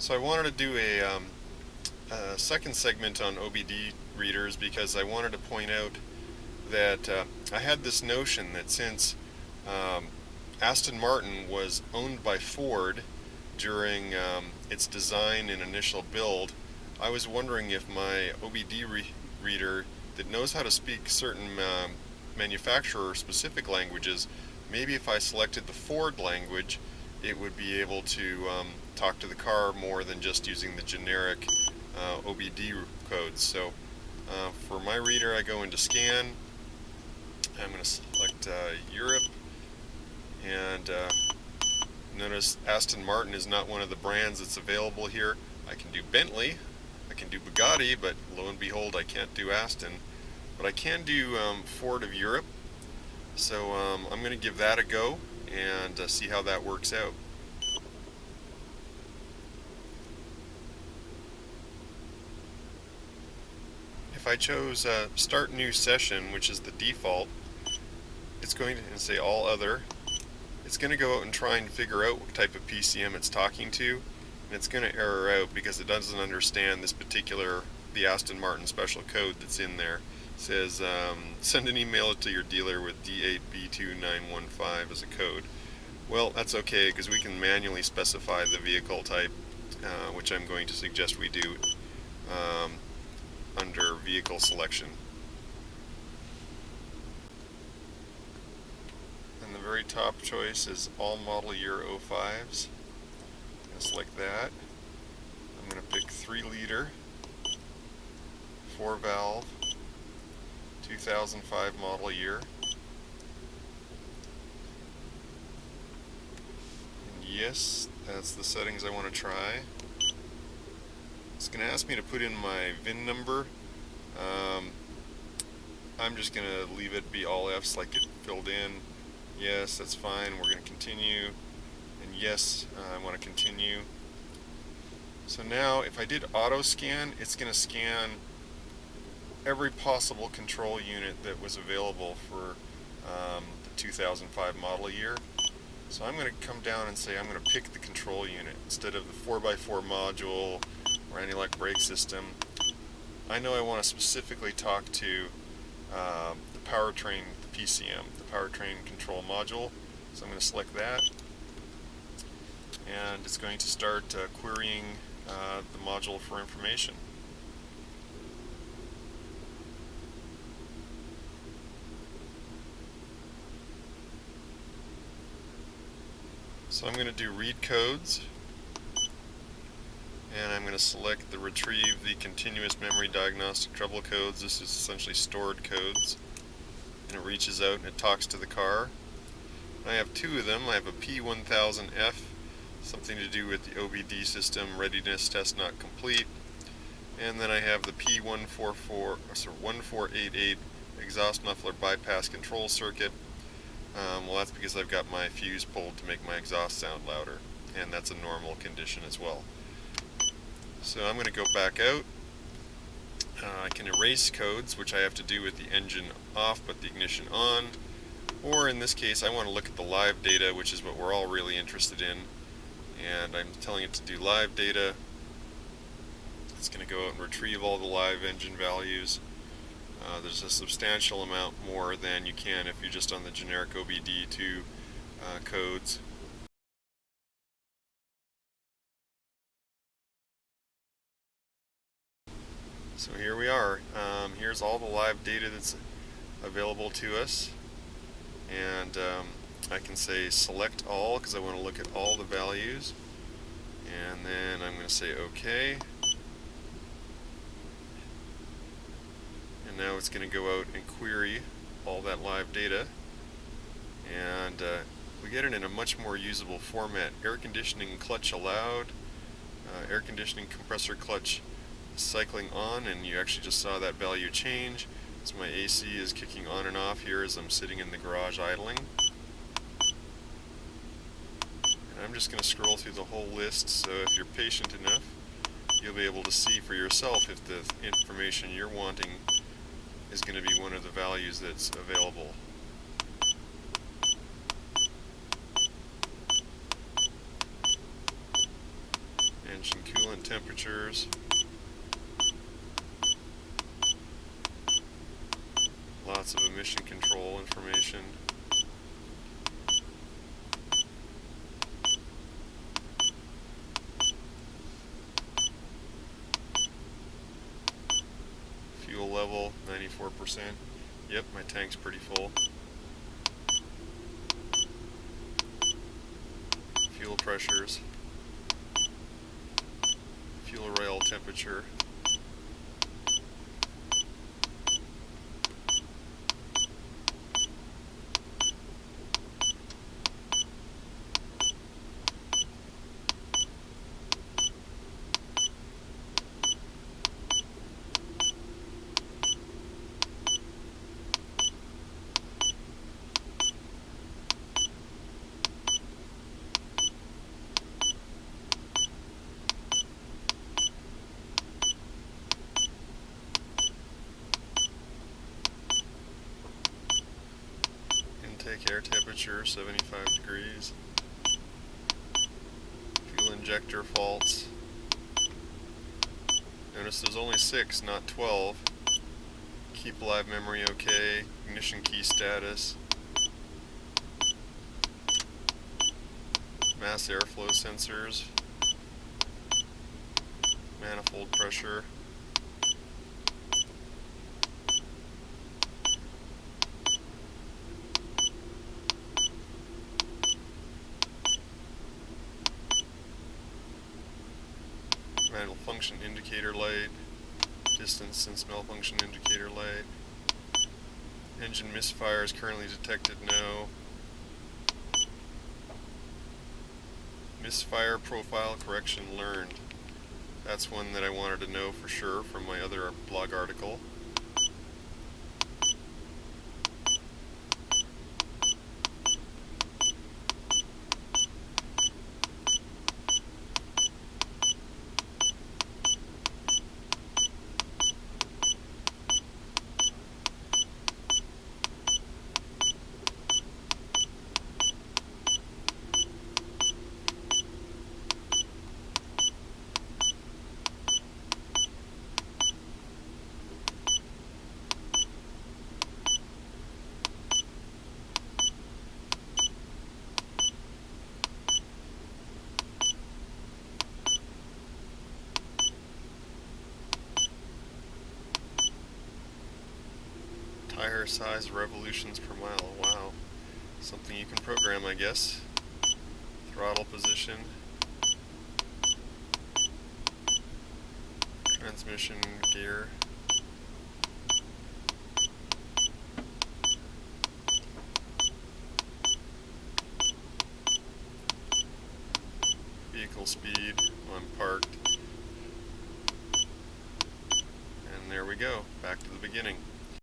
So I wanted to do a second segment on OBD readers because I wanted to point out that I had this notion that since Aston Martin was owned by Ford during its design and initial build, I was wondering if my reader that knows how to speak certain manufacturer-specific languages, maybe if I selected the Ford language, it would be able to talk to the car more than just using the generic OBD codes. So for my reader, I go into Scan. I'm going to select Europe, and notice Aston Martin is not one of the brands that's available here. I can do Bentley, I can do Bugatti, but lo and behold, I can't do Aston. But I can do Ford of Europe, so I'm going to give that a go and see how that works out. If I chose Start New Session, which is the default, it's going to say All Other. It's going to go out and try and figure out what type of PCM it's talking to, and it's going to error out because it doesn't understand this particular, the Aston Martin special code that's in there. It says send an email to your dealer with D8B2915 as a code. Well, that's okay because we can manually specify the vehicle type, which I'm going to suggest we do under vehicle selection. And the very top choice is all model year 05s. I'm going to select that. I'm going to pick 3-liter, 4-valve, 2005 model year. And yes, that's the settings I want to try. It's going to ask me to put in my VIN number. I'm just going to leave it be all F's like it filled in. Yes, that's fine. We're going to continue. And yes, I want to continue. So now if I did auto scan, it's going to scan every possible control unit that was available for the 2005 model year. So I'm going to come down and say I'm going to pick the control unit instead of the 4x4 module or anti-lock brake system. I know I want to specifically talk to the powertrain, the PCM, the powertrain control module. So I'm going to select that, and it's going to start querying the module for information. So I'm going to do read codes, and I'm going to select the retrieve the continuous memory diagnostic trouble codes. This is essentially stored codes, and it reaches out and it talks to the car. I have two of them. I have a P1000F, something to do with the OBD system readiness test not complete, and then I have the P1488 exhaust muffler bypass control circuit. Well, that's because I've got my fuse pulled to make my exhaust sound louder, and that's a normal condition as well. So I'm going to go back out. I can erase codes, which I have to do with the engine off but the ignition on, or in this case I want to look at the live data, which is what we're all really interested in, and I'm telling it to do live data. It's going to go out and retrieve all the live engine values. There's a substantial amount more than you can if you're just on the generic OBDII codes. So here we are. Here's all the live data that's available to us, and I can say select all because I want to look at all the values, and then I'm going to say OK. And now it's going to go out and query all that live data, and we get it in a much more usable format. Air conditioning clutch allowed, air conditioning compressor clutch cycling on, and you actually just saw that value change. So my AC is kicking on and off here as I'm sitting in the garage idling. And I'm just going to scroll through the whole list, so if you're patient enough, you'll be able to see for yourself if the information you're wanting is going to be one of the values that's available. engine coolant temperatures, lots of emission control information, fuel level 94%. Yep, my tank's pretty full. Fuel pressures, fuel rail temperature, intake air temperature 75 degrees, fuel injector faults. Notice there's only 6, not 12. Keep alive memory okay, ignition key status, mass airflow sensors, manifold pressure, malfunction indicator light, distance and malfunction indicator light, engine misfire is currently detected, no. Misfire profile correction learned. That's one that I wanted to know for sure from my other blog article. Tire size revolutions per mile. Wow. Something you can program, I guess. Throttle position. Transmission gear. Vehicle speed when parked. And there we go. Back to the beginning.